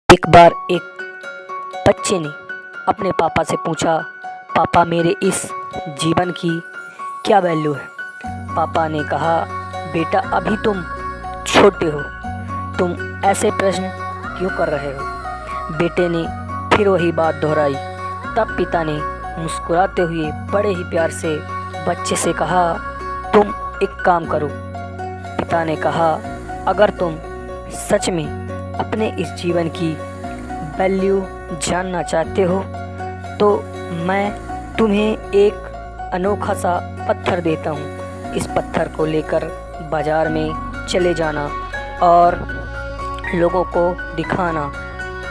एक बार एक बच्चे ने अपने पापा से पूछा, पापा मेरे इस जीवन की क्या वैल्यू है। पापा ने कहा, बेटा अभी तुम छोटे हो, तुम ऐसे प्रश्न क्यों कर रहे हो। बेटे ने फिर वही बात दोहराई। तब पिता ने मुस्कुराते हुए बड़े ही प्यार से बच्चे से कहा, तुम एक काम करो। पिता ने कहा, अगर तुम सच में अपने इस जीवन की वैल्यू जानना चाहते हो तो मैं तुम्हें एक अनोखा सा पत्थर देता हूँ। इस पत्थर को लेकर बाज़ार में चले जाना और लोगों को दिखाना,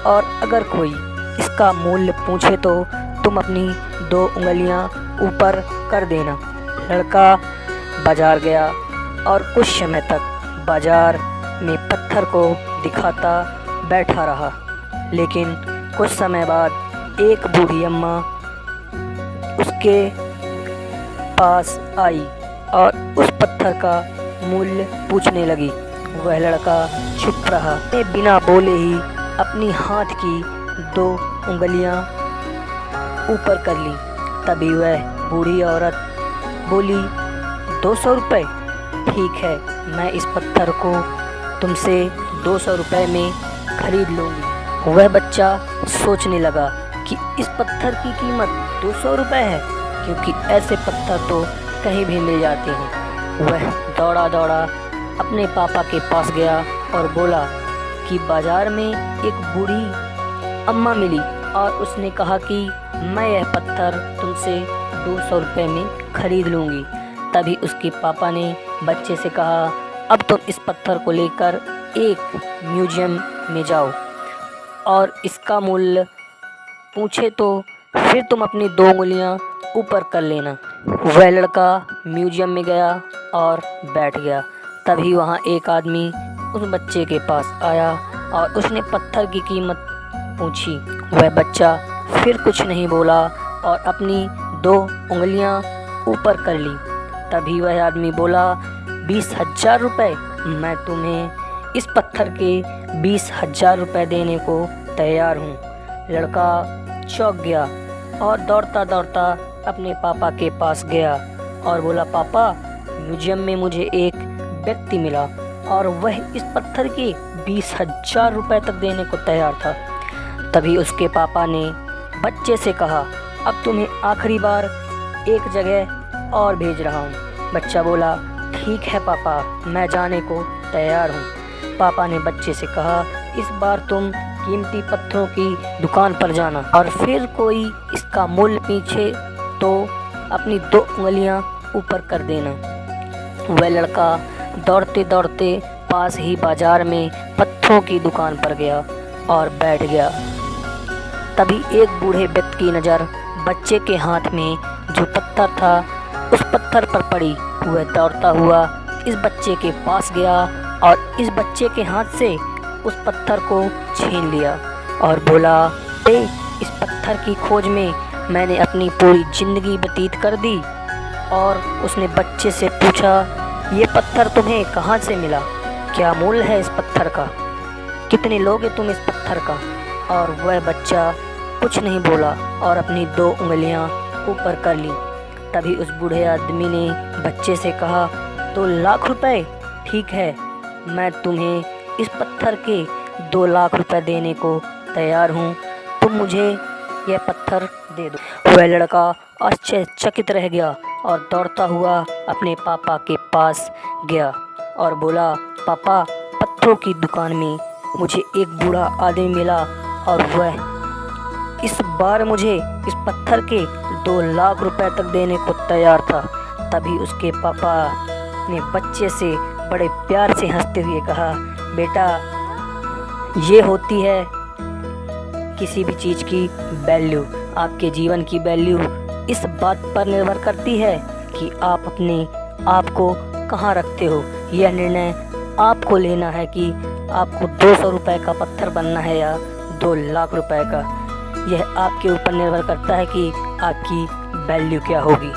और अगर कोई इसका मूल्य पूछे तो तुम अपनी 2 उंगलियां ऊपर कर देना। लड़का बाज़ार गया और कुछ समय तक बाज़ार में पत्थर को दिखाता बैठा रहा। लेकिन कुछ समय बाद एक बूढ़ी अम्मा उसके पास आई और उस पत्थर का मूल्य पूछने लगी। वह लड़का चुप रहा। उसने बिना बोले ही अपनी हाथ की 2 उंगलियां ऊपर कर ली। तभी वह बूढ़ी औरत बोली, 200 रुपये? ठीक है, मैं इस पत्थर को तुमसे 200 रुपये में खरीद लूँगी। वह बच्चा सोचने लगा कि इस पत्थर की कीमत 200 रुपये है, क्योंकि ऐसे पत्थर तो कहीं भी मिल जाते हैं। वह दौड़ा दौड़ा अपने पापा के पास गया और बोला कि बाज़ार में एक बूढ़ी अम्मा मिली और उसने कहा कि मैं यह पत्थर तुमसे 200 रुपये में खरीद लूँगी। तभी उसके पापा ने बच्चे से कहा, अब तुम इस पत्थर को लेकर एक म्यूजियम में जाओ और इसका मूल्य पूछे तो फिर तुम अपनी 2 उंगलियां ऊपर कर लेना। वह लड़का म्यूजियम में गया और बैठ गया। तभी वहां एक आदमी उस बच्चे के पास आया और उसने पत्थर की कीमत पूछी। वह बच्चा फिर कुछ नहीं बोला और अपनी 2 उंगलियां ऊपर कर ली। तभी वह आदमी बोला, 20,000 रुपये? मैं तुम्हें इस पत्थर के 20,000 रुपये देने को तैयार हूँ। लड़का चौंक गया और दौड़ता दौड़ता अपने पापा के पास गया और बोला, पापा म्यूजियम में मुझे एक व्यक्ति मिला और वह इस पत्थर के 20,000 रुपये तक देने को तैयार था। तभी उसके पापा ने बच्चे से कहा, अब तुम्हें आखिरी बार एक जगह और भेज रहा हूँ। बच्चा बोला, ठीक है पापा, मैं जाने को तैयार हूँ। पापा ने बच्चे से कहा, इस बार तुम कीमती पत्थरों की दुकान पर जाना और फिर कोई इसका मूल्य पूछे तो अपनी 2 उंगलियां ऊपर कर देना। वह लड़का दौड़ते दौड़ते पास ही बाजार में पत्थरों की दुकान पर गया और बैठ गया। तभी एक बूढ़े व्यक्ति की नज़र बच्चे के हाथ में जो पत्थर था उस पत्थर पर पड़ी। वह दौड़ता हुआ इस बच्चे के पास गया और इस बच्चे के हाथ से उस पत्थर को छीन लिया और बोला, इस पत्थर की खोज में मैंने अपनी पूरी ज़िंदगी व्यतीत कर दी। और उसने बच्चे से पूछा, ये पत्थर तुम्हें कहाँ से मिला? क्या मूल्य है इस पत्थर का? कितने लोगे तुम इस पत्थर का? और वह बच्चा कुछ नहीं बोला और अपनी 2 उंगलियां ऊपर कर ली। तभी उस बूढ़े आदमी ने बच्चे से कहा, 2 लाख रुपए? ठीक है, मैं तुम्हें इस पत्थर के 2 लाख रुपए देने को तैयार हूँ। तुम मुझे यह पत्थर दे दो। वह लड़का आश्चर्यचकित रह गया और दौड़ता हुआ अपने पापा के पास गया और बोला, पापा पत्थरों की दुकान में मुझे एक बूढ़ा आदमी मिला और वह इस बार मुझे इस पत्थर के 2 लाख रुपए तक देने को तैयार था। तभी उसके पापा ने बच्चे से बड़े प्यार से हंसते हुए कहा, बेटा ये होती है किसी भी चीज़ की वैल्यू। आपके जीवन की वैल्यू इस बात पर निर्भर करती है कि आप अपने आप को कहाँ रखते हो। यह निर्णय आपको लेना है कि आपको 200 रुपये का पत्थर बनना है या 2 लाख रुपए का। यह आपके ऊपर निर्भर करता है कि आपकी वैल्यू क्या होगी।